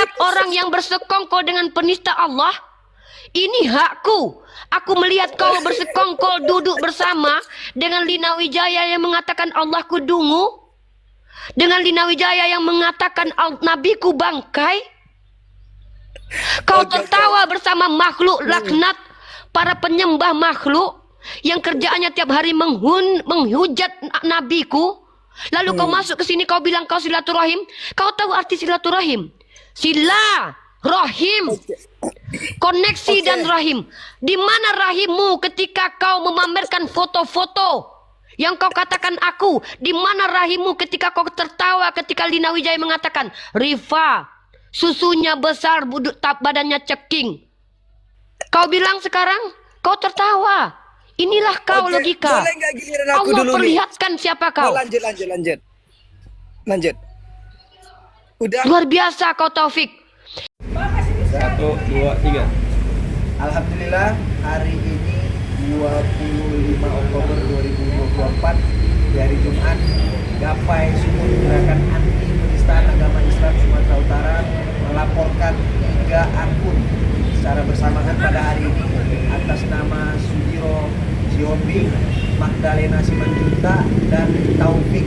melihat orang yang bersekongkol dengan penista Allah. Ini hakku. Aku melihat kau bersekongkol duduk bersama dengan Lina Wijaya yang mengatakan Allahku dungu. Dengan Lina Wijaya yang mengatakan nabiku bangkai. Kau tertawa bersama makhluk laknat, para penyembah makhluk yang kerjaannya tiap hari menghujat nabiku. Lalu kau masuk ke sini, kau bilang kau silaturahim. Kau tahu arti silaturahim? Sila, rahim, koneksi dan rahim. Di mana rahimmu ketika kau memamerkan foto-foto yang kau katakan aku? Di mana rahimmu ketika kau tertawa ketika Lina Wijaya mengatakan Rifa, susunya besar, badannya ceking. Kau bilang sekarang kau tertawa. Inilah kau logika. Allah perlihatkan siapa kau. Lanjut. Udah. Luar biasa kau Taufik. 1, 2, 3. Alhamdulillah hari ini 25 Oktober 2024 di hari Jumat, Gapai Sumur Gerakan Anti Penistaan Agama Islam Sumatera Utara melaporkan 3 akun secara bersamaan pada hari ini atas nama Sudiro Siombing, Magdalena Simanjuntak, dan Taufik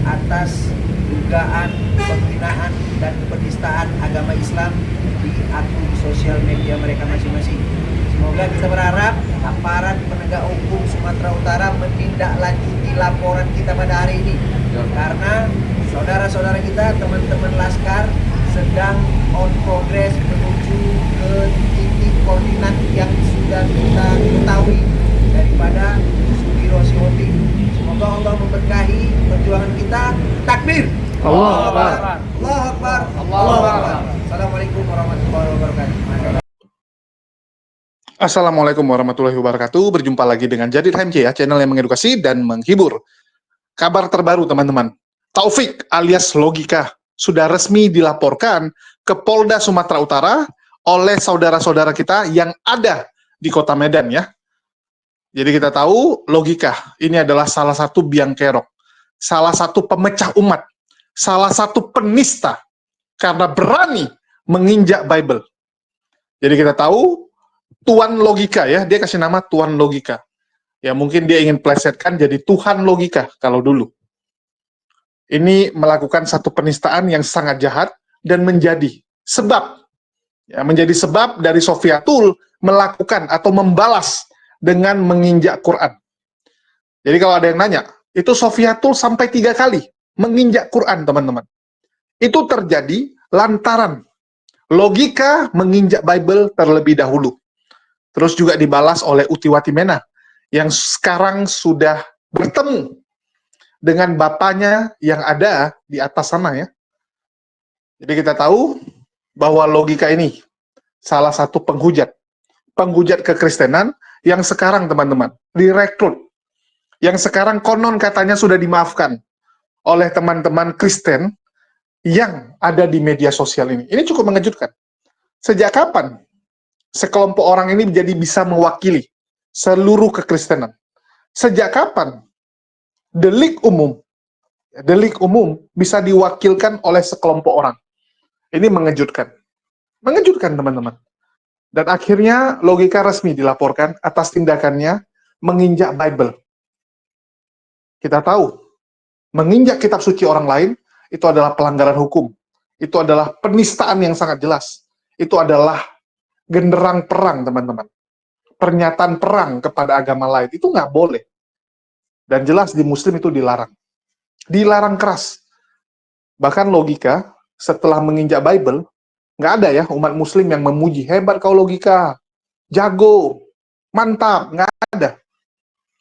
atas dugaan penghinaan dan penistaan agama Islam di akun sosial media mereka masing-masing. Semoga kita berharap aparat penegak hukum Sumatera Utara menindaklanjuti laporan kita pada hari ini, karena saudara-saudara kita, teman-teman Laskar sedang on progress menuju ke titik koordinat yang sudah kita ketahui daripada Sudiro Siombing. Semoga Allah memberkahi perjuangan kita. Takbir. Allahu Akbar. Allahu Akbar. Allahu Akbar. Assalamualaikum warahmatullahi wabarakatuh. Assalamualaikum warahmatullahi wabarakatuh. Berjumpa lagi dengan Jadid HMJ ya, channel yang mengedukasi dan menghibur. Kabar terbaru teman-teman. Taufik alias Logika sudah resmi dilaporkan ke Polda Sumatera Utara oleh saudara-saudara kita yang ada di Kota Medan ya. Jadi kita tahu Logika ini adalah salah satu biang kerok, salah satu pemecah umat, salah satu penista karena berani menginjak Bible. Jadi kita tahu Tuan Logika ya, dia kasih nama Tuan Logika. Ya mungkin dia ingin plesetkan jadi Tuhan Logika kalau dulu. Ini melakukan satu penistaan yang sangat jahat dan menjadi sebab dari Sofiatul melakukan atau membalas dengan menginjak Quran. Jadi kalau ada yang nanya, itu Sofiatul sampai 3 kali menginjak Quran, teman-teman. Itu terjadi lantaran Logika menginjak Bible terlebih dahulu. Terus juga dibalas oleh Utiwati Mena, yang sekarang sudah bertemu dengan bapaknya yang ada di atas sana ya. Jadi kita tahu bahwa Logika ini salah satu penghujat kekristenan yang sekarang teman-teman direkrut, yang sekarang konon katanya sudah dimaafkan oleh teman-teman Kristen yang ada di media sosial ini. Ini cukup mengejutkan. Sejak kapan sekelompok orang ini menjadi bisa mewakili seluruh kekristenan? Sejak kapan delik umum bisa diwakilkan oleh sekelompok orang? Ini mengejutkan. Mengejutkan teman-teman. Dan akhirnya Logika resmi dilaporkan atas tindakannya menginjak Bible. Kita tahu, menginjak kitab suci orang lain, itu adalah pelanggaran hukum. Itu adalah penistaan yang sangat jelas. Itu adalah genderang perang, teman-teman. Pernyataan perang kepada agama lain, itu nggak boleh. Dan jelas di Muslim itu dilarang. Dilarang keras. Bahkan Logika, setelah menginjak Bible, nggak ada ya umat Muslim yang memuji, hebat kau Logika, jago, mantap, nggak ada.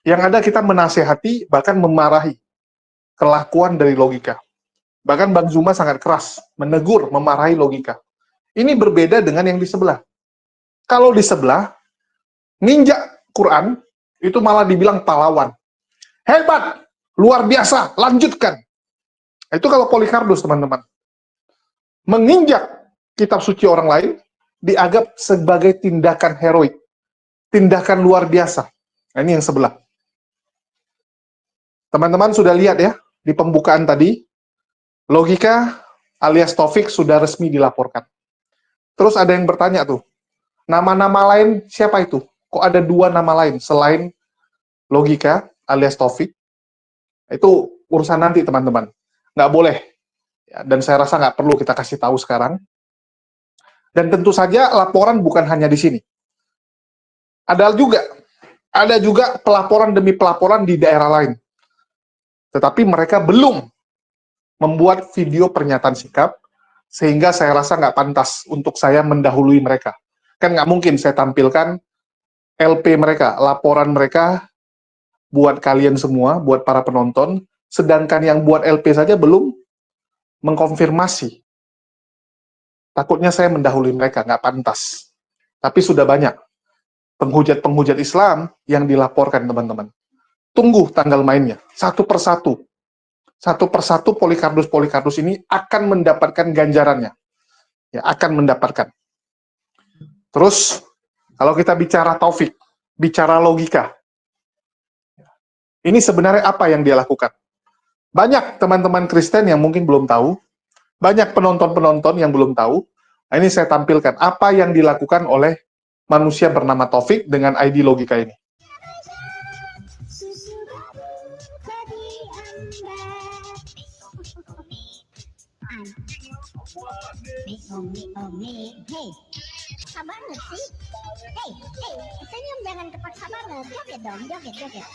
Yang ada kita menasehati, bahkan memarahi kelakuan dari Logika. Bahkan Bang Zuma sangat keras, menegur, memarahi Logika. Ini berbeda dengan yang di sebelah. Kalau di sebelah, ninjak Quran, itu malah dibilang pahlawan. Hebat, luar biasa, lanjutkan. Itu kalau Polikarpus, teman-teman. Menginjak kitab suci orang lain, dianggap sebagai tindakan heroik. Tindakan luar biasa. Nah, ini yang sebelah. Teman-teman sudah lihat ya, di pembukaan tadi, Logika alias Taufik sudah resmi dilaporkan. Terus ada yang bertanya tuh, nama-nama lain siapa itu? Kok ada 2 nama lain selain Logika alias Taufik? Itu urusan nanti teman-teman. Nggak boleh. Ya, dan saya rasa nggak perlu kita kasih tahu sekarang. Dan tentu saja laporan bukan hanya di sini. Ada juga pelaporan demi pelaporan di daerah lain. Tetapi mereka belum membuat video pernyataan sikap, sehingga saya rasa nggak pantas untuk saya mendahului mereka. Kan nggak mungkin saya tampilkan LP mereka, laporan mereka buat kalian semua, buat para penonton, sedangkan yang buat LP saja belum mengkonfirmasi. Takutnya saya mendahului mereka, nggak pantas. Tapi sudah banyak penghujat-penghujat Islam yang dilaporkan, teman-teman. Tunggu tanggal mainnya, satu persatu. Satu persatu Polikardus ini akan mendapatkan ganjarannya. Ya, akan mendapatkan. Terus, kalau kita bicara Taufik, bicara logika, ini sebenarnya apa yang dia lakukan? Banyak teman-teman Kristen yang mungkin belum tahu, banyak penonton-penonton yang belum tahu. Nah, ini saya tampilkan apa yang dilakukan oleh manusia bernama Taufik dengan ID logika ini. Hey, paksa banget sih. Hey, senyum jangan kepaksa banget. Joget dong, joget.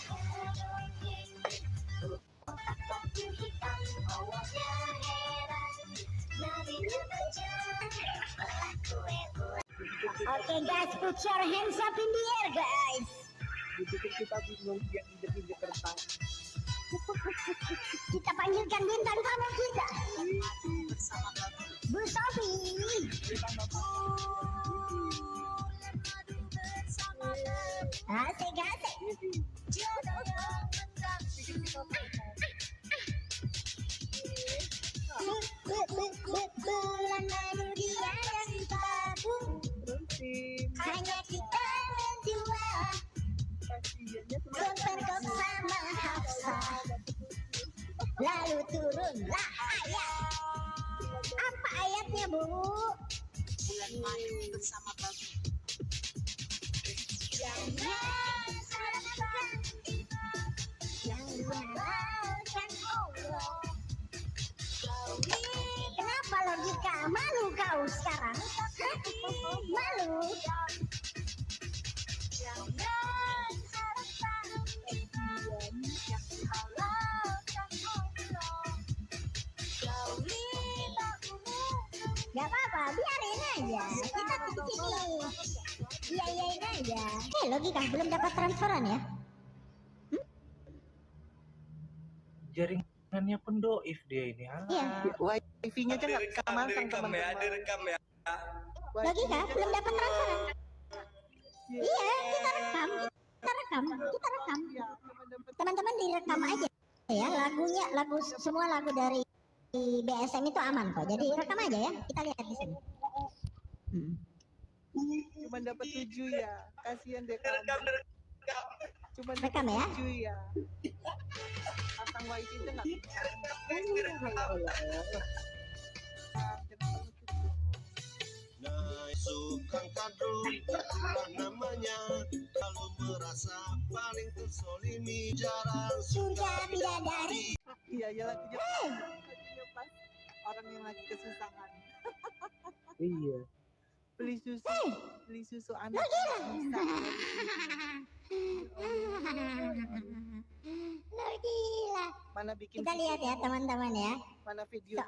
Oke guys, put your hands up in the air guys. Kita panggilkan bintang tamu kita, Bu Sofi. Asik. Bulan madu dia dan babu, hanya kita berdua. Berpergok sama Hafsa, lalu turunlah ayat. Apa ayatnya, Bu? Bulan madu bersama babu. Jangan salahkan yang dihalalkan Allah. Kenapa logika? Malu kau sekarang? Malu? Jangan harapkan yang dihalalkan Allah. Gak apa-apa, biarin aja. Kita di sini. Iya-iyain aja. Logika belum dapat transferan ya? Jaringannya pun doif dia ini. Iya. Wifi-nya aja nggak bisa masang, teman-teman. Direkam ya. Logika belum dapat transferan. Iya, kita rekam. Teman-teman direkam aja ya, semua lagu dari BSM itu aman kok. Jadi rekam aja ya. Kita lihat di sini. Cuma dapat 7 ya. Kasihan deh kamu. Cuma rekam ya. 7 ya. Pasang wifi itu nggak bisa. Sukan kado itulah namanya, kalau merasa paling tersolimi jarang Sudah bidadari. Iya lagunya pas orang yang lagi kesusahan. Iya. Beli susu anak bisa. Gila. Mana bikin Kita lihat ya teman-teman ya. Mana video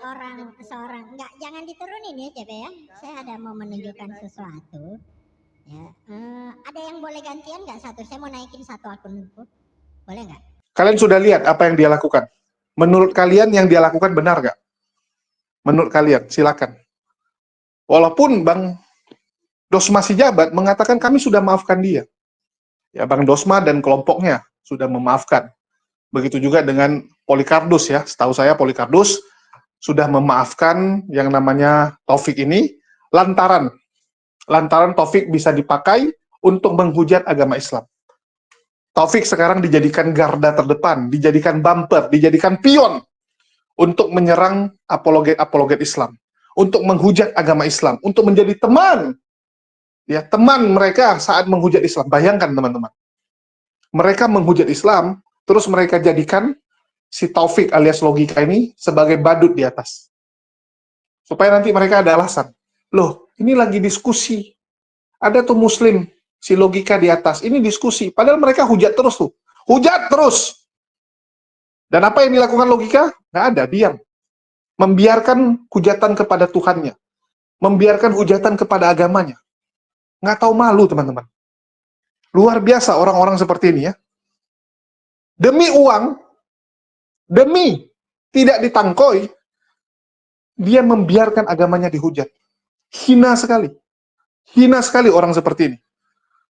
Seorang enggak, jangan diturunin ya Cep ya. Saya ada mau menunjukkan sesuatu. Ya. Ada yang boleh gantian nggak satu? Saya mau naikin satu akunku. Boleh nggak? Kalian sudah lihat apa yang dia lakukan? Menurut kalian yang dia lakukan benar nggak? Menurut kalian, silakan. Walaupun Bang Dosma Sijabat mengatakan kami sudah maafkan dia. Ya, Bang Dosma dan kelompoknya sudah memaafkan. Begitu juga dengan Polikardus ya. Setahu saya Polikardus sudah memaafkan yang namanya Taufik ini lantaran Taufik bisa dipakai untuk menghujat agama Islam. Taufik sekarang dijadikan garda terdepan, dijadikan bumper, dijadikan pion untuk menyerang apologet-apologet Islam, untuk menghujat agama Islam, untuk menjadi teman, ya teman mereka saat menghujat Islam. Bayangkan teman-teman, mereka menghujat Islam, terus mereka jadikan si Taufik alias Logika ini sebagai badut di atas, supaya nanti mereka ada alasan. Loh, ini lagi diskusi, ada tuh Muslim, si Logika di atas, ini diskusi, padahal mereka hujat terus tuh, hujat terus. Dan apa yang dilakukan Logika? Nggak ada, diam. Membiarkan hujatan kepada Tuhannya, membiarkan hujatan kepada agamanya. Nggak tahu malu, teman-teman. Luar biasa orang-orang seperti ini ya. Demi uang, demi tidak ditangkoi, dia membiarkan agamanya dihujat. Hina sekali orang seperti ini.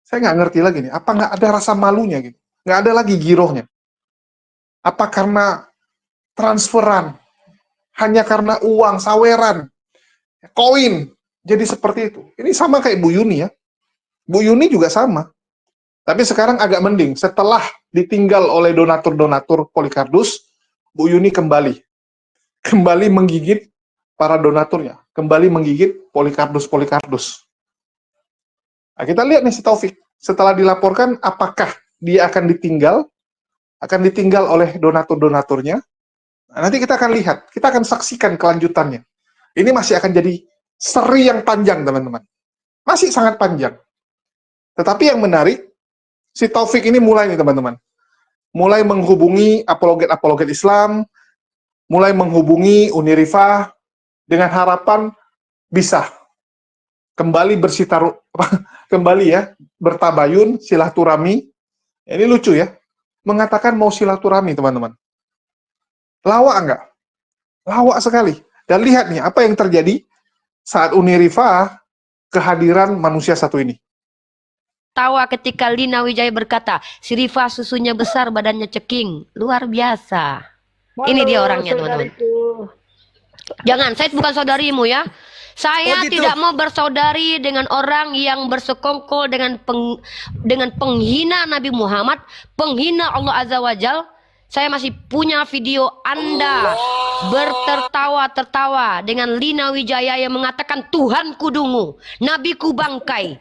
Saya nggak ngerti lagi nih, apa nggak ada rasa malunya gitu? Nggak ada lagi girohnya. Apa karena transferan? Hanya karena uang, saweran, koin, jadi seperti itu. Ini sama kayak Bu Yuni ya. Bu Yuni juga sama. Tapi sekarang agak mending. Setelah ditinggal oleh donatur-donatur Polycardus, Bu Yuni kembali menggigit para donaturnya, kembali menggigit Polycardus. Nah, kita lihat nih si Taufik. Setelah dilaporkan, apakah dia akan ditinggal oleh donatur-donaturnya? Nah, nanti kita akan lihat, kita akan saksikan kelanjutannya. Ini masih akan jadi seri yang panjang, teman-teman. Masih sangat panjang. Tetapi yang menarik, si Taufik ini mulai nih, teman-teman. Mulai menghubungi apologet-apologet Islam, mulai menghubungi Unirifah, dengan harapan bisa kembali bertabayun, silaturahmi. Ini lucu ya, mengatakan mau silaturahmi, teman-teman. Lawak enggak? Lawak sekali. Dan lihat nih, apa yang terjadi saat Unirifah kehadiran manusia satu ini. Tawa ketika Lina Wijaya berkata, si Rifa susunya besar, badannya ceking. Luar biasa. Ini dia orangnya, teman-teman. Jangan, saya bukan saudarimu ya. Saya tidak mau bersaudari dengan orang yang bersekongkol dengan penghina Nabi Muhammad, penghina Allah Azza wa Jal. Saya masih punya video Anda bertertawa-tertawa dengan Lina Wijaya yang mengatakan Tuhanku dungu, Nabiku bangkai.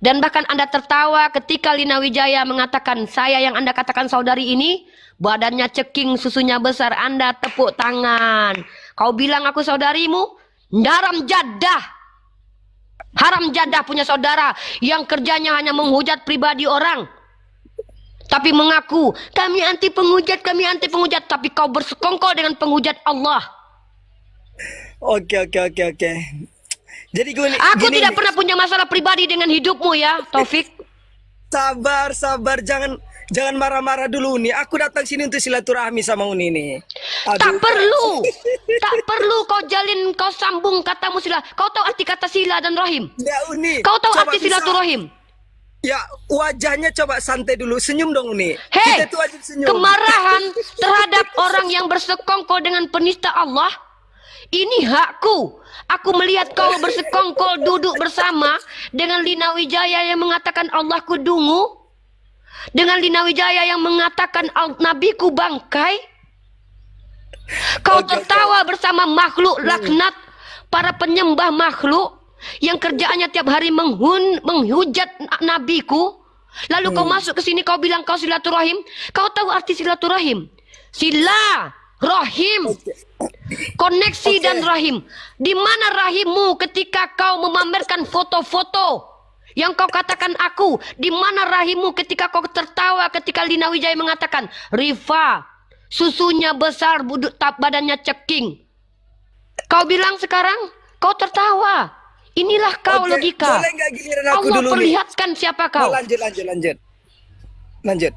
Dan bahkan Anda tertawa ketika Lina Wijaya mengatakan saya yang Anda katakan saudari ini badannya ceking, susunya besar. Anda tepuk tangan. Kau bilang aku saudarimu? Haram jadah punya saudara yang kerjanya hanya menghujat pribadi orang. Tapi mengaku, kami anti penghujat. Tapi kau bersekongkol dengan penghujat Allah. Oke. Jadi Aku tidak pernah punya masalah pribadi dengan hidupmu ya, Taufik. Sabar, jangan marah-marah dulu nih. Aku datang sini untuk silaturahmi sama Uni nih. Tak perlu kau sambung katamu sila. Kau tahu arti kata sila dan rahim? Ya Uni. Kau tahu arti silaturahim? Ya, wajahnya coba santai dulu, senyum dong Uni. Hei, Kita tuh wajib senyum. kemarahan terhadap orang yang bersekongkol dengan penista Allah. Ini hakku. Aku melihat kau bersekongkol duduk bersama dengan Lina Wijaya yang mengatakan Allahku dungu, dengan Lina Wijaya yang mengatakan Nabiku bangkai. Kau tertawa bersama makhluk laknat, para penyembah makhluk yang kerjaannya tiap hari menghujat nabiku. Lalu kau masuk ke sini, kau bilang kau silaturahim. Kau tahu arti silaturahim? Sila, rahim, koneksi dan rahim. Di mana rahimmu ketika kau memamerkan foto-foto yang kau katakan aku? Di mana rahimmu ketika kau tertawa ketika Lina Wijaya mengatakan Rifa susunya besar, badannya ceking? Kau bilang sekarang kau tertawa. Inilah kau Logika. Boleh nggak giliran aku Allah dulu perlihatkan nih siapa kau. Lanjut.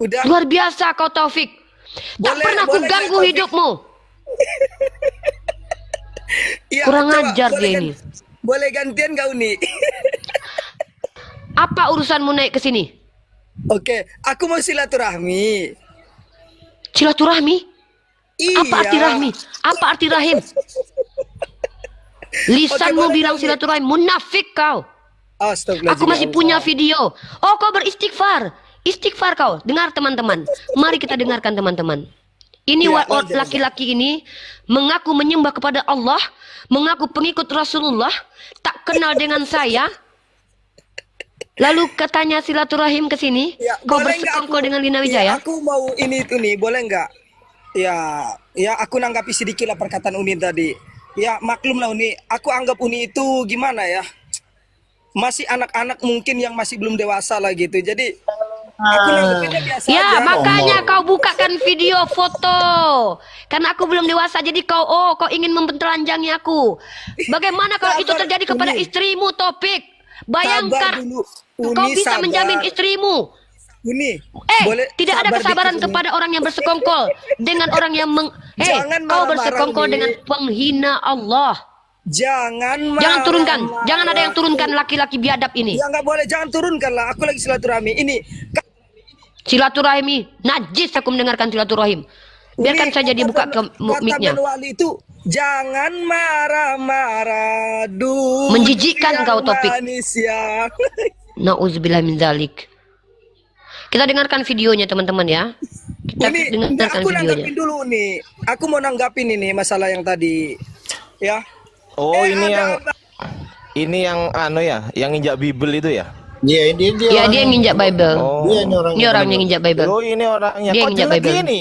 Udah. Luar biasa kau Taufik. Tak pernah ku ganggu hidupmu. Ya, Kurang coba, ajar dia ini. Boleh gantian nggak Uni? Apa urusanmu naik ke sini? Oke, aku mau silaturahmi. Silaturahmi? Iya. Apa arti rahmi? Apa arti rahim? Lisanmu boleh bilang tahu, silaturahim, munafik kau. Astagfirullahaladzim. Aku masih punya video. Oh, kau beristighfar. Istighfar kau. Dengar teman-teman. Mari kita dengarkan teman-teman. Ini Ya, laki-laki ini mengaku menyembah kepada Allah, mengaku pengikut Rasulullah, tak kenal dengan saya. Lalu katanya silaturahim ke sini, Ya, kau boleh nggak bersekongkol aku- dengan Lina Ya, Wijaya. aku mau ini itu nih, boleh nggak? Ya, aku nanggapi sedikit lah perkataan Uni tadi. Ya, maklum lah Uni. Aku anggap Uni itu gimana ya? Masih anak-anak mungkin yang masih belum dewasa lah gitu. Jadi aku nanggapinnya biasa Ya, aja. makanya kau bukakan video foto. Karena aku belum dewasa, jadi kau ingin mempertelanjangi aku. Bagaimana kalau itu Sabar, terjadi kepada Uni. istrimu, Topik? Sabar Bayangkan, dulu. kau Uni, bisa sabar. menjamin istrimu. Uni, Tidak ada sabar kesabaran dikit, Uni. kepada orang yang bersekongkol dengan orang yang Jangan kau marah-marah, bersekongkol Uni. dengan penghina Allah. Jangan Jangan turunkan, marah-marah. jangan ada yang turunkan laki-laki biadab ini. Ya nggak boleh, jangan turunkan lah. Aku lagi silaturahmi. Ini Silaturahim, najis aku mendengarkan silaturahim. Biarkan Uni, saja dibuka ke kata mic-nya. Ben Wali itu jangan marah-marah dulu. Menjijikkan kau, Topik. Manis ya. Nauzubillah min zalik. Kita dengarkan videonya teman-teman ya. Kita Ini dengarkan aku videonya. nanggapin dulu nih. Aku mau nanggapin ini masalah yang tadi. Ya. Oh, ini ada- yang anu ya, yang injak Bible itu ya? Iya, dia Ya, dia yang nginjak Bible. Oh. Dia ini orang Ini orang yang nginjak Bible. Oh, ini orangnya. Dia Kok injak jelek Bible. gini?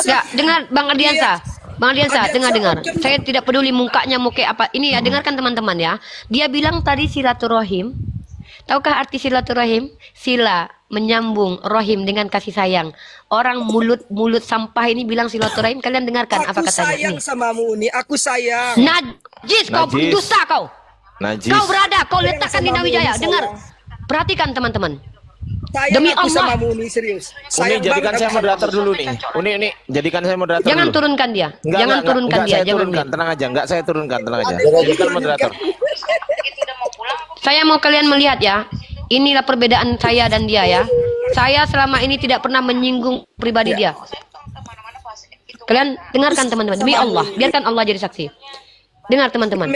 Ya, dengar Bang Ardiansa. Bang Ardiansa, dengar. Saya tidak peduli mukanya mau kayak apa. Ini ya, dengarkan teman-teman ya. Dia bilang tadi silaturahim. Tahukah arti silaturahim? Sila, menyambung, rohim dengan kasih sayang. Orang mulut sampah ini bilang silaturahim. Kalian dengarkan apa Aku katanya. sayang Nih. samamu Uni. Aku sayang. Najis, kau Najis. pendusta kau. Najis. Kau berada, kau letakkan di sama Wijaya. Uni, Dengar. sayang. Perhatikan teman-teman. Sayang Demi aku Allah. samamu Uni, serius. Uni, Sayang jadikan banget saya aku moderator samamu. dulu nih. Uni, jadikan saya moderator Jangan dulu. turunkan dia. Enggak, Jangan enggak, turunkan enggak, dia. saya Jangan turunkan, mute. tenang aja. Enggak, saya turunkan, tenang aja. Ada- Jadikan moderator. Saya mau kalian melihat ya. Inilah perbedaan saya dan dia ya. Saya selama ini tidak pernah menyinggung pribadi dia. Kalian dengarkan teman-teman. Demi Allah, biarkan Allah jadi saksi. Dengar teman-teman.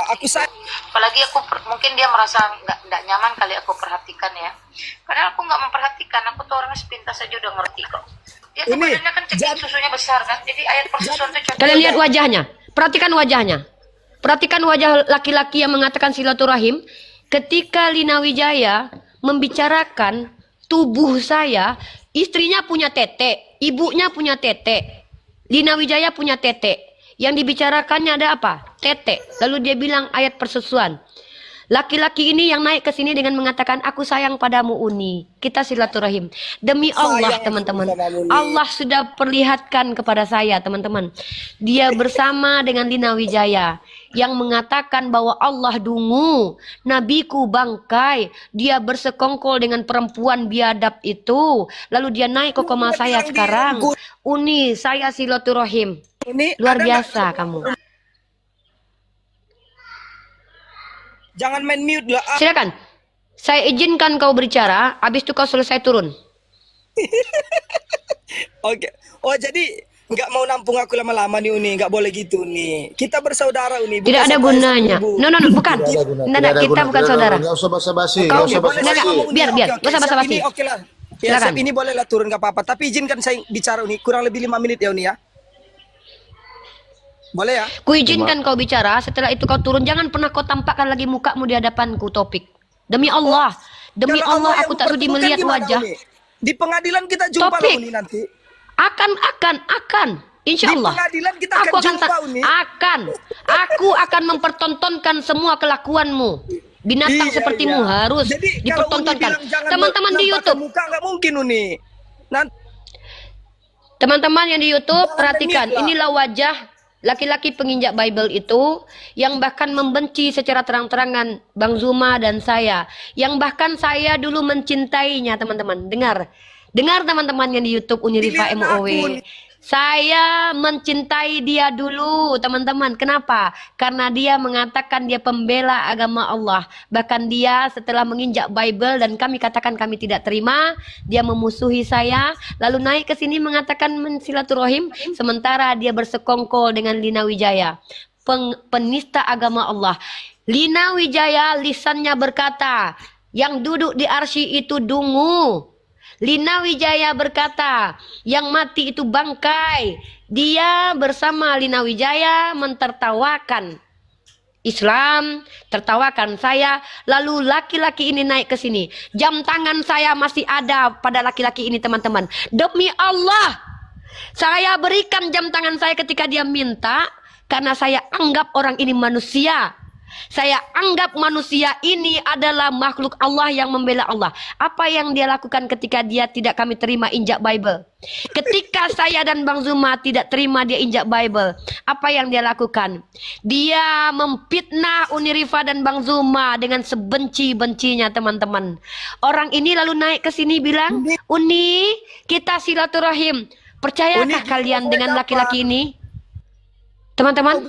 Aku sayang. Apalagi mungkin dia merasa nggak nyaman kali aku perhatikan ya. Padahal aku nggak memperhatikan, aku tuh orangnya sepintas saja udah ngerti kok. Dia tuh Ini, badannya kan kecil, susunya besar kan, jadi ayat persusuan tuh contoh. Kalian lihat wajahnya. Perhatikan wajahnya. Perhatikan wajah laki-laki yang mengatakan silaturahim. Ketika Lina Wijaya membicarakan tubuh saya, istrinya punya tete, ibunya punya tete, Lina Wijaya punya tete. Yang dibicarakannya ada apa? Tete. Lalu dia bilang ayat persusuan. Laki-laki ini yang naik ke sini dengan mengatakan, aku sayang padamu Uni. Kita silaturahim. Demi Allah Sayang teman-teman. sama Uni. Allah sudah perlihatkan kepada saya teman-teman. Dia bersama dengan Lina Wijaya. Yang mengatakan bahwa Allah dungu. Nabiku bangkai. Dia bersekongkol dengan perempuan biadab itu. Lalu dia naik ke koma saya sekarang. Uni, saya silaturahim. Uni, Luar ada biasa nggak- kamu. Jangan main mute lah. Ah, Silakan. Saya izinkan kau berbicara, habis itu kau selesai turun. Oke. Oh, jadi nggak mau nampung aku lama-lama nih Uni, nggak boleh gitu nih. Kita bersaudara Uni. bukan Tidak ada sama gunanya. ibu. No, bukan. Tidak, kita bukan saudara. Enggak usah basa-basi, Kau- enggak usah boleh, basa-basi. enggak, biar, Oke, nggak usah Siap, basa-basi. Ini oke lah. Ya, Silakan. siap, ini bolehlah turun nggak apa-apa. Tapi izinkan saya bicara Uni, kurang lebih 5 menit ya Uni ya. Boleh ya? Kuizinkan kau bicara, setelah itu kau turun. Jangan pernah kau tampakkan lagi mukamu di hadapanku, Topik. Demi Allah. Demi Kalau Allah, yang aku tak sudi mempertemukan melihat gimana, wajah. Uni? Di pengadilan kita jumpa Topik. lah Uni nanti. Akan. Insya Di Allah. pengadilan kita Aku akan akan jumpa, Uni. Aku akan mempertontonkan semua kelakuanmu. Binatang Iya, sepertimu iya. harus Jadi, kalau Uni dipertontonkan. bilang jangan Teman-teman di menampakkan YouTube, muka, nggak mungkin Uni. Nanti teman-teman yang di YouTube, Jangan perhatikan. demit lah. Inilah wajah laki-laki penginjak Bible itu yang bahkan membenci secara terang-terangan Bang Zuma dan saya. Yang bahkan saya dulu mencintainya, teman-teman. Dengar teman-teman yang di YouTube Unirifa Pilihan MOW. aku nih. Saya mencintai dia dulu, teman-teman. Kenapa? Karena dia mengatakan dia pembela agama Allah. Bahkan dia setelah menginjak Bible dan kami katakan kami tidak terima, dia memusuhi saya, lalu naik ke sini mengatakan mensilaturahim, sementara dia bersekongkol dengan Lina Wijaya, penista agama Allah. Lina Wijaya lisannya berkata, yang duduk di arsy itu dungu. Lina Wijaya berkata, yang mati itu bangkai. Dia bersama Lina Wijaya mentertawakan Islam, tertawakan saya. Lalu laki-laki ini naik ke sini. Jam tangan saya masih ada pada laki-laki ini, teman-teman. Demi Allah, saya berikan jam tangan saya ketika dia minta, karena saya anggap orang ini manusia. Saya anggap manusia ini adalah makhluk Allah yang membela Allah. Apa yang dia lakukan ketika dia tidak kami terima injak Bible? Ketika saya dan Bang Zuma tidak terima dia injak Bible, apa yang dia lakukan? Dia memfitnah Uni Rifa dan Bang Zuma dengan sebenci-bencinya, teman-teman. Orang ini lalu naik ke sini bilang, Uni, kita silaturahim. Percayakah kalian dengan laki-laki ini? Teman-teman,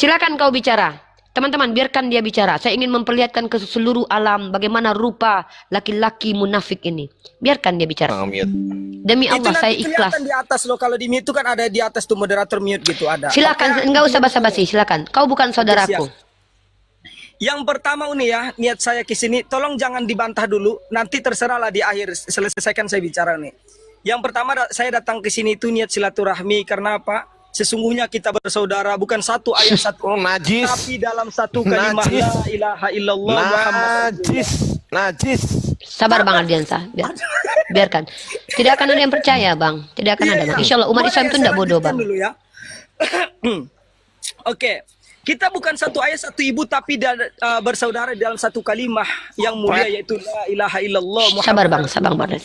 silakan kau bicara. Teman-teman, biarkan dia bicara. Saya ingin memperlihatkan ke seluruh alam bagaimana rupa laki-laki munafik ini. Biarkan dia bicara. Demi Allah, saya ikhlas. Di atas loh, kalau di mute itu kan ada di atas tuh moderator mute gitu ada. Silakan, enggak usah basa-basi, silakan. Kau bukan saudaraku. Yang pertama Uni ya, niat saya ke sini, tolong jangan dibantah dulu. Nanti terserahlah di akhir, selesaikan saya bicara nih. Yang pertama saya datang ke sini itu niat silaturahmi karena apa? Sesungguhnya kita bersaudara, bukan satu ayat satu najis, tapi dalam satu kalimat la ilaha illallah najis. Sabar Bang Ardiansa, biarkan. Tidak akan ada yang percaya Bang, tidak akan ada Bang. Insya Allah umat Islam itu tidak bodoh Bang. Dulu ya. Oke, kita bukan satu ayat satu ibu tapi bersaudara dalam satu kalimat yang mulia yaitu la ilaha illallah. Sabar Bang, sabar Bang.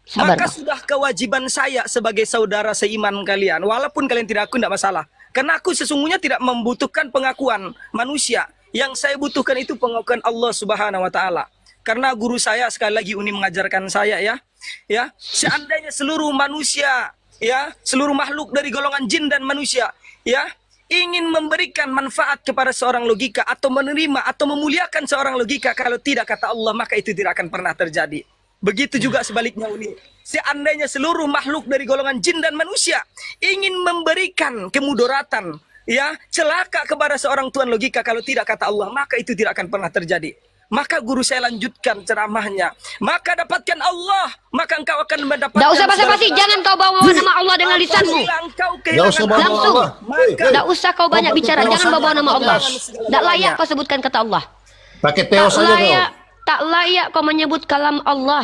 Sabar, maka sudah kewajiban saya sebagai saudara seiman kalian, walaupun kalian tidak aku, tidak masalah. Karena aku sesungguhnya tidak membutuhkan pengakuan manusia. Yang saya butuhkan itu pengakuan Allah Subhanahu wa Ta'ala. Karena guru saya sekali lagi Uni mengajarkan saya ya, seandainya seluruh manusia, ya, seluruh makhluk dari golongan jin dan manusia, ya, ingin memberikan manfaat kepada seorang logika atau menerima atau memuliakan seorang logika, kalau tidak kata Allah maka itu tidak akan pernah terjadi. Begitu juga sebaliknya Uni. Seandainya seluruh makhluk dari golongan jin dan manusia ingin memberikan kemudaratan, ya, celaka kepada seorang Tuhan logika, kalau tidak kata Allah, maka itu tidak akan pernah terjadi. Maka guru saya lanjutkan ceramahnya. Maka dapatkan Allah, maka engkau akan mendapatkan. Tidak usah basa-basi, jangan kau bawa nama Allah dengan lisanmu. Langsung. Tidak usah kau banyak bicara, jangan bawa nama Allah. Tidak layak kau sebutkan kata Allah. Pakai teos saja kau. Tak layak kau menyebut kalam Allah.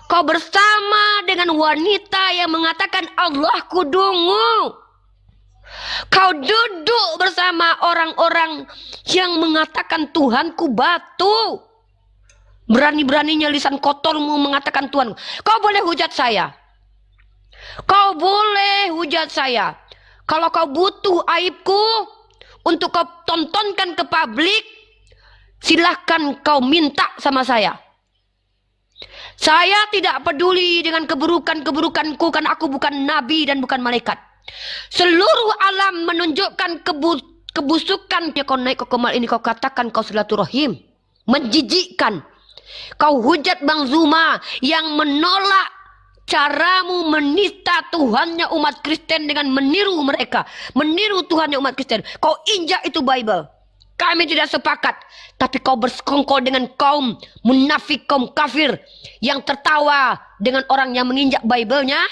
Kau bersama dengan wanita yang mengatakan Allahku dungu. Kau duduk bersama orang-orang yang mengatakan Tuhanku batu. Berani-beraninya lisan kotormu mengatakan Tuhan. Kau boleh hujat saya. Kau boleh hujat saya. Kalau kau butuh aibku untuk kau tontonkan ke publik, silahkan kau minta sama saya. Saya tidak peduli dengan keburukan-keburukanku karena aku bukan nabi dan bukan malaikat. Seluruh alam menunjukkan kebusukan. Kau naik ke kemal ini kau katakan kau silaturahim. Menjijikkan. Kau hujat Bang Zuma yang menolak caramu menista Tuhannya umat Kristen dengan meniru mereka. Meniru Tuhannya umat Kristen. Kau injak itu Bible. Kami tidak sepakat. Tapi kau bersekongkol dengan kaum munafik, kaum kafir yang tertawa dengan orang yang menginjak Bible-nya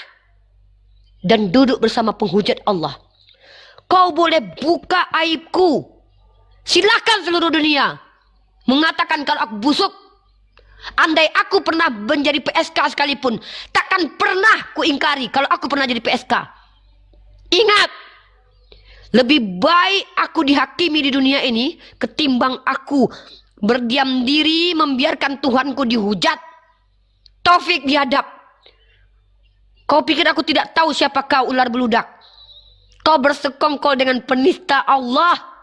dan duduk bersama penghujat Allah. Kau boleh buka aibku. Silakan seluruh dunia mengatakan kalau aku busuk. Andai aku pernah menjadi PSK sekalipun, takkan pernah ku ingkari kalau aku pernah jadi PSK. Ingat, lebih baik aku dihakimi di dunia ini ketimbang aku berdiam diri membiarkan Tuhanku dihujat. Taufik dihadap. Kau pikir aku tidak tahu siapa kau, ular beludak? Kau bersekongkol dengan penista Allah.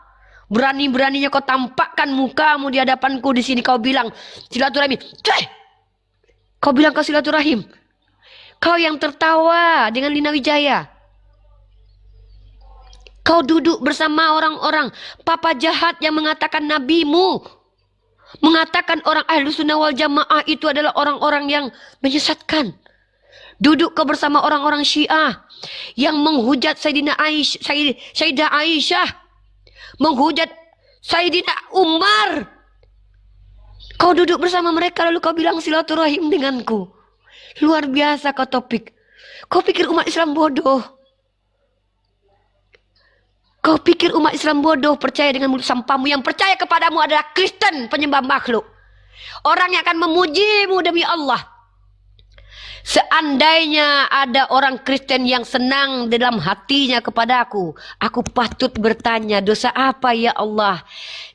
Berani-beraninya kau tampakkan mukamu di hadapanku di sini. Kau bilang silaturahim. Kau bilang kau silaturahim. Kau yang tertawa dengan Lina Wijaya. Kau duduk bersama orang-orang papa jahat yang mengatakan nabimu. Mengatakan orang ahlu sunnah wal jamaah itu adalah orang-orang yang menyesatkan. Duduk kau bersama orang-orang Syiah yang menghujat Sayyidah Aisyah. Menghujat Sayyidina Umar. Kau duduk bersama mereka lalu kau bilang silaturahim denganku. Luar biasa kau Topik. Kau pikir umat Islam bodoh? Kau pikir umat Islam bodoh percaya dengan mulut sampahmu? Yang percaya kepadamu adalah Kristen penyembah makhluk. Orang yang akan memujimu demi Allah. Seandainya ada orang Kristen yang senang dalam hatinya kepadaku, aku patut bertanya, dosa apa ya Allah?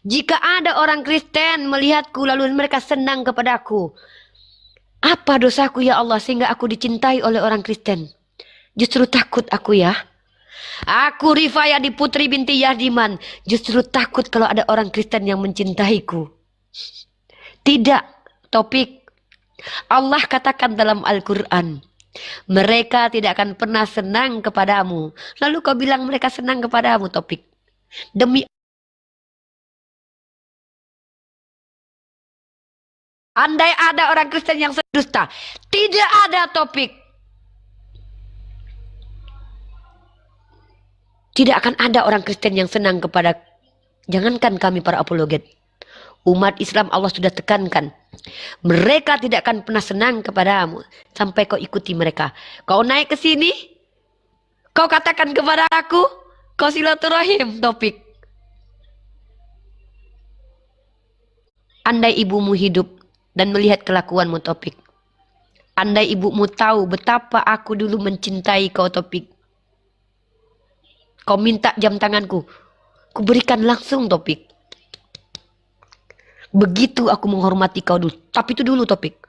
Jika ada orang Kristen melihatku lalu mereka senang kepadaku, apa dosaku ya Allah sehingga aku dicintai oleh orang Kristen? Justru takut aku ya. Aku Rifayadi Putri binti Yahdiman, justru takut kalau ada orang Kristen yang mencintaiku. Tidak, Topik. Allah katakan dalam Al-Quran, mereka tidak akan pernah senang kepadamu. Lalu kau bilang mereka senang kepadamu, Topik. Demi andai ada orang Kristen yang sedusta, tidak ada, Topik. Tidak akan ada orang Kristen yang senang kepada, jangankan kami para apologet. Umat Islam Allah sudah tekankan. Mereka tidak akan pernah senang kepadamu sampai kau ikuti mereka. Kau naik ke sini, kau katakan kepada aku, kau silaturahim, Topik. Andai ibumu hidup dan melihat kelakuanmu, Topik. Andai ibumu tahu betapa aku dulu mencintai kau, Topik. Kau minta jam tanganku, ku berikan langsung, Topik. Begitu aku menghormati kau dulu. Tapi itu dulu, Topik.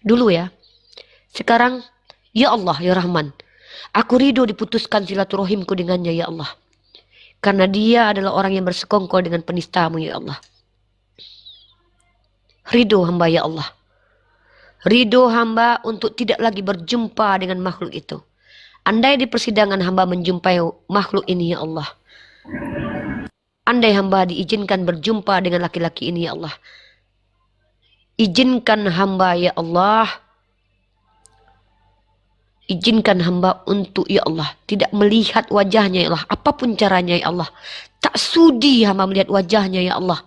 Dulu ya. Sekarang, ya Allah, ya Rahman. Aku ridho diputuskan silaturahimku dengannya, ya Allah. Karena dia adalah orang yang bersekongkol dengan penistamu, ya Allah. Ridho hamba, ya Allah. Ridho hamba untuk tidak lagi berjumpa dengan makhluk itu. Andai di persidangan hamba menjumpai makhluk ini, ya Allah. Andai hamba diizinkan berjumpa dengan laki-laki ini, ya Allah. Izinkan hamba, ya Allah. Izinkan hamba untuk, ya Allah, tidak melihat wajahnya, ya Allah. Apapun caranya, ya Allah. Tak sudi hamba melihat wajahnya, ya Allah.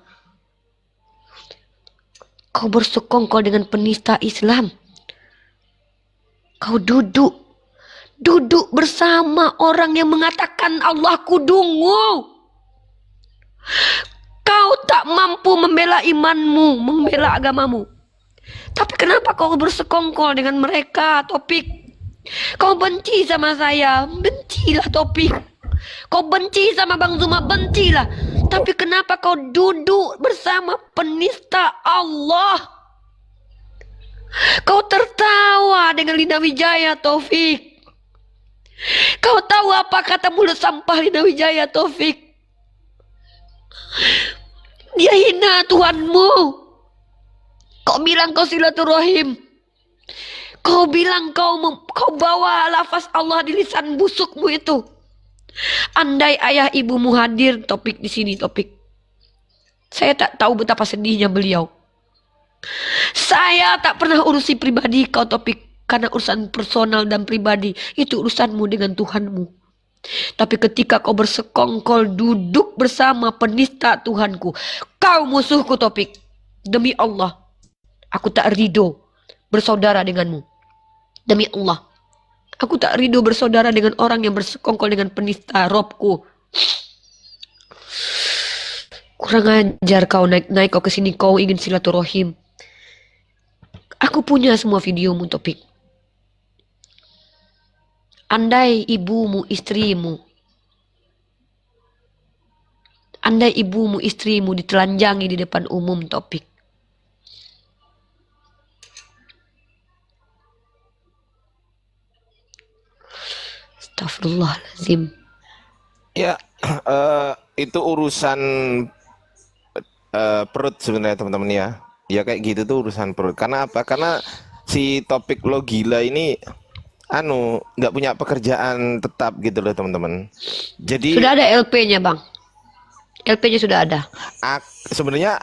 Kau bersekongkol dengan penista Islam. Kau duduk bersama orang yang mengatakan Allahku dungu. Kau tak mampu membela imanmu, membela agamamu. Tapi kenapa kau bersekongkol dengan mereka, Topik? Kau benci sama saya, bencilah, Topik. Kau benci sama Bang Zuma, bencilah. Tapi kenapa kau duduk bersama penista Allah? Kau tertawa dengan Lina Wijaya, Taufik. Kau tahu apa kata mulut sampah Lina Wijaya, Taufik? Dia hina Tuhanmu. Kau bilang kau silaturahim. Kau bilang kau bawa lafaz Allah di lisan busukmu itu. Andai ayah ibumu hadir, Topik, di sini, Topik. Saya tak tahu betapa sedihnya beliau. Saya tak pernah urusi pribadi kau, Topik. Karena urusan personal dan pribadi itu urusanmu dengan Tuhanmu. Tapi ketika kau bersekongkol duduk bersama penista Tuhanku, kau musuhku, Topik. Demi Allah, aku tak ridho bersaudara denganmu. Demi Allah, aku tak ridho bersaudara dengan orang yang bersekongkol dengan penista Robku. Kurang ajar kau naik kau kesini, kau ingin silaturahim. Aku punya semua videomu, Topik. Andai ibumu, istrimu ditelanjangi di depan umum, Topik. Astagfirullahaladzim. Ya, itu urusan perut sebenarnya, teman-teman ya. Ya kayak gitu tuh urusan perut. Karena apa? Karena si Topik lo gila ini nggak punya pekerjaan tetap gitu loh, teman-teman. Jadi sudah ada LP-nya, Bang. LP-nya sudah ada. Sebenarnya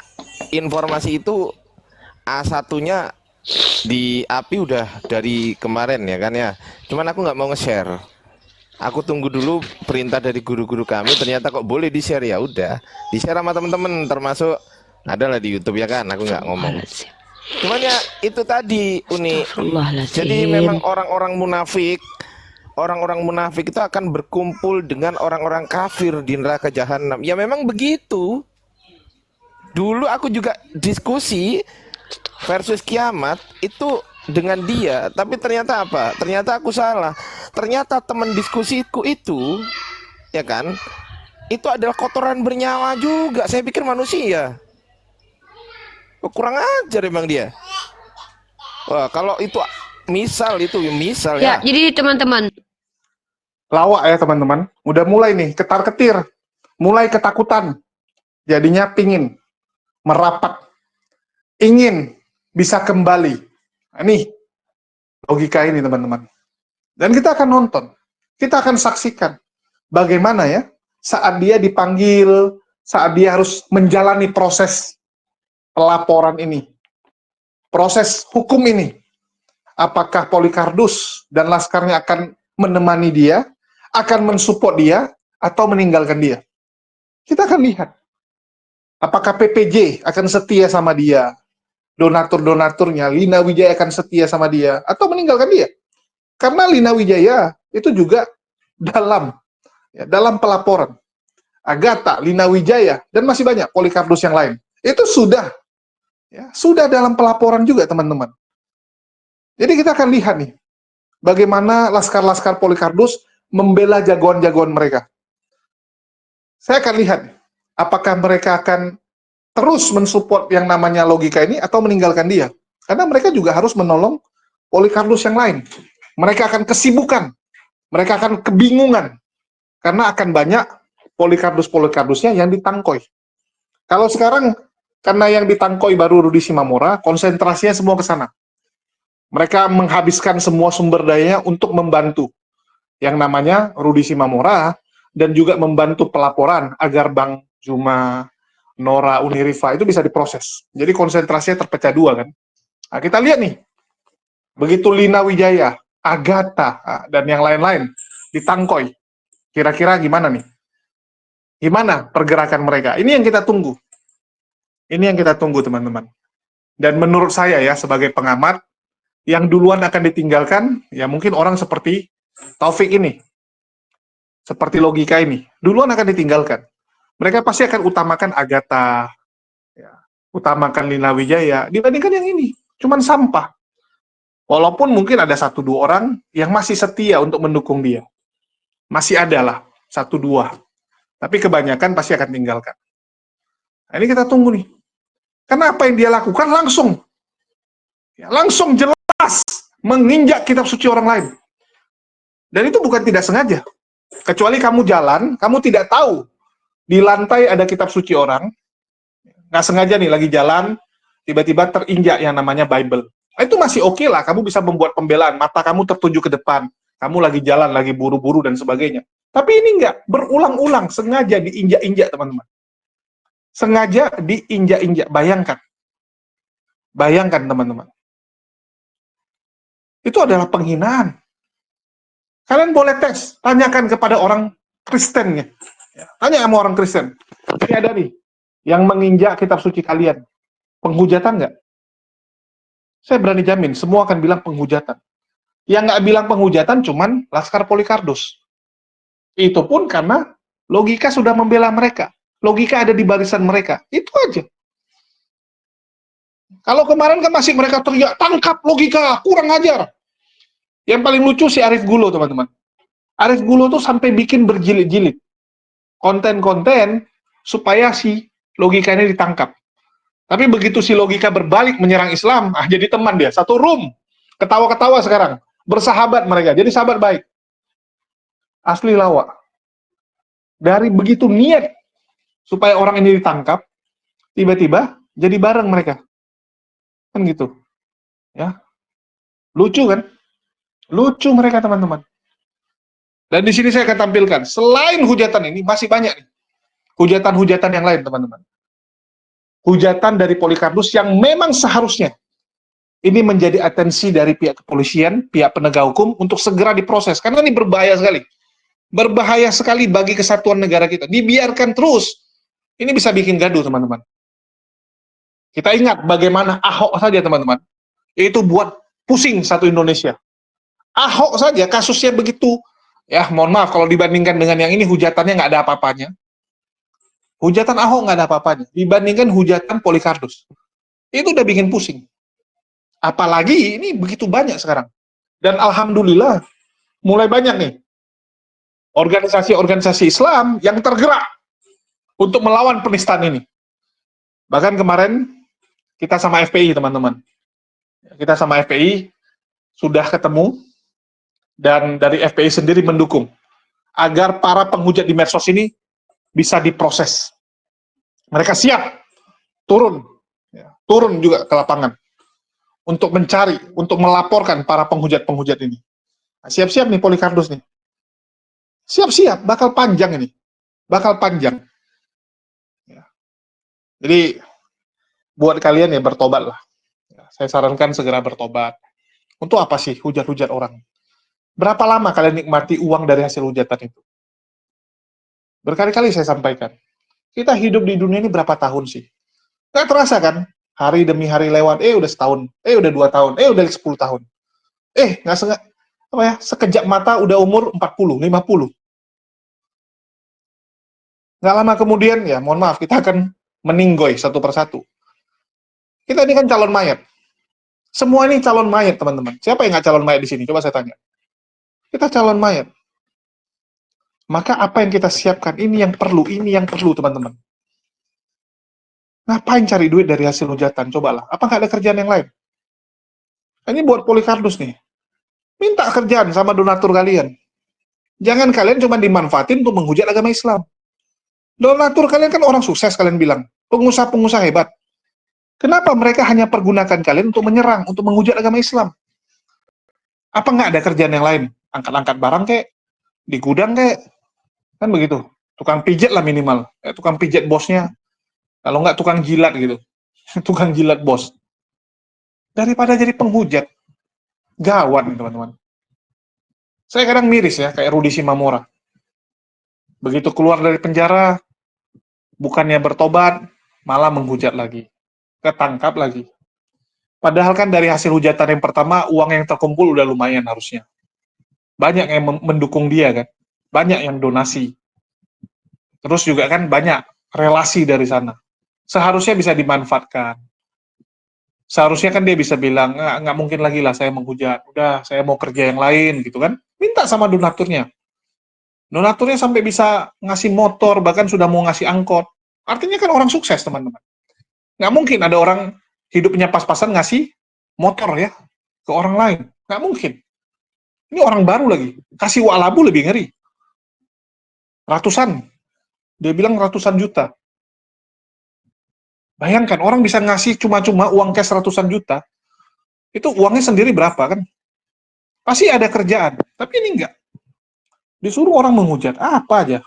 informasi itu A1-nya di API udah dari kemarin ya kan ya. Cuman aku nggak mau nge-share. Aku tunggu dulu perintah dari guru-guru kami. Ternyata kok boleh di-share, ya udah di-share sama teman-teman, termasuk adalah di YouTube ya kan. Aku nggak ngomong. Cuman ya itu tadi Uni. Jadi memang orang-orang munafik itu akan berkumpul dengan orang-orang kafir di neraka jahanam. Ya memang begitu. Dulu aku juga diskusi versus kiamat itu dengan dia, tapi ternyata apa? Ternyata aku salah. Ternyata teman diskusiku itu, ya kan? Itu adalah kotoran bernyawa juga. Saya pikir manusia. Kurang ajar emang dia. Wah, kalau itu misal Ya, ya. jadi teman-teman, Lawak ya teman-teman. Udah mulai nih ketar-ketir, mulai ketakutan. Jadinya pingin merapat, ingin bisa kembali. Nah, nih logika ini teman-teman. Dan kita akan nonton, kita akan saksikan bagaimana ya saat dia dipanggil, saat dia harus menjalani proses pelaporan ini, proses hukum ini. Apakah Polycarpus dan laskarnya akan menemani dia, akan mensupport dia, atau meninggalkan dia? Kita akan lihat. Apakah PPJ akan setia sama dia, donatur-donaturnya, Lina Wijaya akan setia sama dia, atau meninggalkan dia? Karena Lina Wijaya itu juga dalam pelaporan. Agatha, Lina Wijaya, dan masih banyak Polycarpus yang lain. Itu sudah dalam pelaporan juga teman-teman. Jadi kita akan lihat nih, bagaimana laskar-laskar Polycarpus membela jagoan-jagoan mereka. Saya akan lihat, apakah mereka akan terus mensupport yang namanya logika ini, atau meninggalkan dia. Karena mereka juga harus menolong Polycarpus yang lain. Mereka akan kesibukan, mereka akan kebingungan, karena akan banyak Polycarpus-Polycarpusnya yang ditangkoi. Kalau sekarang, karena yang ditangkoi baru Rudi Simamora, konsentrasinya semua ke sana. Mereka menghabiskan semua sumber dayanya untuk membantu yang namanya Rudi Simamora, dan juga membantu pelaporan agar Bang Juma, Nora, Unirifa itu bisa diproses. Jadi konsentrasinya terpecah dua kan. Nah, kita lihat nih, begitu Lina Wijaya, Agatha, dan yang lain-lain ditangkoi, kira-kira gimana nih? Gimana pergerakan mereka? Ini yang kita tunggu. Ini yang kita tunggu teman-teman. Dan menurut saya ya, sebagai pengamat, yang duluan akan ditinggalkan, ya mungkin orang seperti Taufik ini, seperti logika ini, duluan akan ditinggalkan. Mereka pasti akan utamakan Agatha, ya, utamakan Lina Wijaya, dibandingkan yang ini, cuman sampah. Walaupun mungkin ada 1-2 orang yang masih setia untuk mendukung dia. Masih ada lah, 1-2. Tapi kebanyakan pasti akan tinggalkan. Nah, ini kita tunggu nih. Karena apa yang dia lakukan langsung jelas menginjak kitab suci orang lain. Dan itu bukan tidak sengaja. Kecuali kamu jalan, kamu tidak tahu di lantai ada kitab suci orang, nggak sengaja nih lagi jalan, tiba-tiba terinjak yang namanya Bible. Nah, itu masih oke lah, kamu bisa membuat pembelaan, mata kamu tertuju ke depan, kamu lagi jalan, lagi buru-buru dan sebagainya. Tapi ini nggak, berulang-ulang, sengaja diinjak-injak teman-teman. Sengaja diinjak-injak, bayangkan teman-teman. Itu adalah penghinaan. Kalian boleh tes, tanyakan kepada orang Kristen ya. Tanya sama orang Kristen. Ini ada nih, yang menginjak kitab suci kalian. Penghujatan nggak? Saya berani jamin, semua akan bilang penghujatan. Yang nggak bilang penghujatan cuman Laskar Polycarpus. Itu pun karena logika sudah membela mereka. Logika ada di barisan mereka. Itu aja. Kalau kemarin kan masih mereka teriak, tangkap logika, kurang ajar. Yang paling lucu si Arif Gulo, teman-teman. Arif Gulo tuh sampai bikin berjilid-jilid konten-konten supaya si logika ini ditangkap. Tapi begitu si logika berbalik menyerang Islam, jadi teman dia. Satu room, ketawa-ketawa sekarang. Bersahabat mereka, jadi sahabat baik. Asli lawak. Dari begitu niat supaya orang ini ditangkap, tiba-tiba jadi bareng mereka. Kan gitu. Ya. Lucu kan? Lucu mereka teman-teman. Dan di sini saya akan tampilkan, selain hujatan ini, masih banyak nih. Hujatan-hujatan yang lain teman-teman. Hujatan dari Polycarpus yang memang seharusnya ini menjadi atensi dari pihak kepolisian, pihak penegak hukum untuk segera diproses. Karena ini berbahaya sekali. Berbahaya sekali bagi kesatuan negara kita. Dibiarkan terus. Ini bisa bikin gaduh teman-teman. Kita ingat bagaimana Ahok saja teman-teman, itu buat pusing satu Indonesia. Ahok saja kasusnya begitu, ya mohon maaf kalau dibandingkan dengan yang ini hujatannya nggak ada apa-apanya. Hujatan Ahok nggak ada apa-apanya, dibandingkan hujatan Polikarpus. Itu udah bikin pusing. Apalagi ini begitu banyak sekarang. Dan alhamdulillah, mulai banyak nih organisasi-organisasi Islam yang tergerak untuk melawan penistaan ini. Bahkan kemarin kita sama FPI, teman-teman. Kita sama FPI sudah ketemu, dan dari FPI sendiri mendukung agar para penghujat di medsos ini bisa diproses. Mereka siap turun juga ke lapangan untuk mencari, untuk melaporkan para penghujat-penghujat ini. Nah, siap-siap nih Polikarpus nih. Siap-siap, bakal panjang ini. Bakal panjang. Ya. Jadi, buat kalian ya bertobat lah. Ya, saya sarankan segera bertobat. Untuk apa sih hujat-hujat orang? Berapa lama kalian nikmati uang dari hasil hujatan itu? Berkali-kali saya sampaikan. Kita hidup di dunia ini berapa tahun sih? Nggak terasa kan? Hari demi hari lewat, udah setahun, udah 2 tahun, udah 10 tahun. Nggak sekejap mata udah umur 40, 50. Nggak lama kemudian, ya mohon maaf, kita akan meninggoy satu persatu. Kita ini kan calon mayat. Semua ini calon mayat, teman-teman. Siapa yang nggak calon mayat di sini? Coba saya tanya. Kita calon mayat. Maka apa yang kita siapkan, ini yang perlu, teman-teman. Ngapain cari duit dari hasil hujatan? Cobalah. Apa nggak ada kerjaan yang lain? Ini buat Polikarpus nih. Minta kerjaan sama donatur kalian. Jangan kalian cuma dimanfaatin untuk menghujat agama Islam. Donatur kalian kan orang sukses, kalian bilang. Pengusaha-pengusaha hebat. Kenapa mereka hanya pergunakan kalian untuk menyerang, untuk menghujat agama Islam? Apa nggak ada kerjaan yang lain? Angkat-angkat barang kek? Di gudang kek? Kan begitu. Tukang pijat lah minimal. Tukang pijat bosnya. Kalau nggak tukang jilat gitu. Tukang jilat bos. Daripada jadi penghujat. Gawat nih teman-teman. Saya kadang miris ya, kayak Rudi Simamora. Begitu keluar dari penjara, bukannya bertobat, malah menghujat lagi. Ketangkap lagi. Padahal kan dari hasil hujatan yang pertama, uang yang terkumpul udah lumayan harusnya. Banyak yang mendukung dia kan. Banyak yang donasi. Terus juga kan banyak relasi dari sana. Seharusnya bisa dimanfaatkan. Seharusnya kan dia bisa bilang, nggak mungkin lagi lah saya menghujat. Udah, saya mau kerja yang lain gitu kan. Minta sama donaturnya. Donaturnya sampai bisa ngasih motor, bahkan sudah mau ngasih angkot. Artinya kan orang sukses, teman-teman. Nggak mungkin ada orang hidupnya pas-pasan ngasih motor ya ke orang lain. Nggak mungkin. Ini orang baru lagi. Kasih walabu lebih ngeri. Ratusan. Dia bilang ratusan juta. Bayangkan, orang bisa ngasih cuma-cuma uang cash ratusan juta. Itu uangnya sendiri berapa kan? Pasti ada kerjaan. Tapi ini enggak. Disuruh orang menghujat. Apa aja.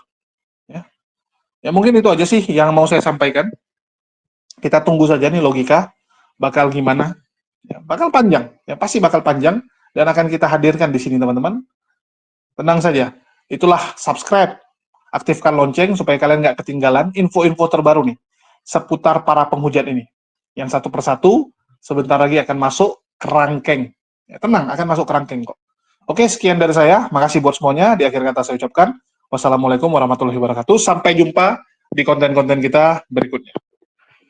Ya mungkin itu aja sih yang mau saya sampaikan. Kita tunggu saja nih logika. Bakal gimana. Ya, bakal panjang. Ya, pasti bakal panjang. Dan akan kita hadirkan di sini teman-teman. Tenang saja. Itulah subscribe. Aktifkan lonceng supaya kalian nggak ketinggalan info-info terbaru nih. Seputar para penghujat ini. Yang satu persatu, sebentar lagi akan masuk kerangkeng. Ya, tenang, akan masuk kerangkeng kok. Oke, sekian dari saya. Makasih buat semuanya. Di akhir kata saya ucapkan, wassalamualaikum warahmatullahi wabarakatuh. Sampai jumpa di konten-konten kita berikutnya.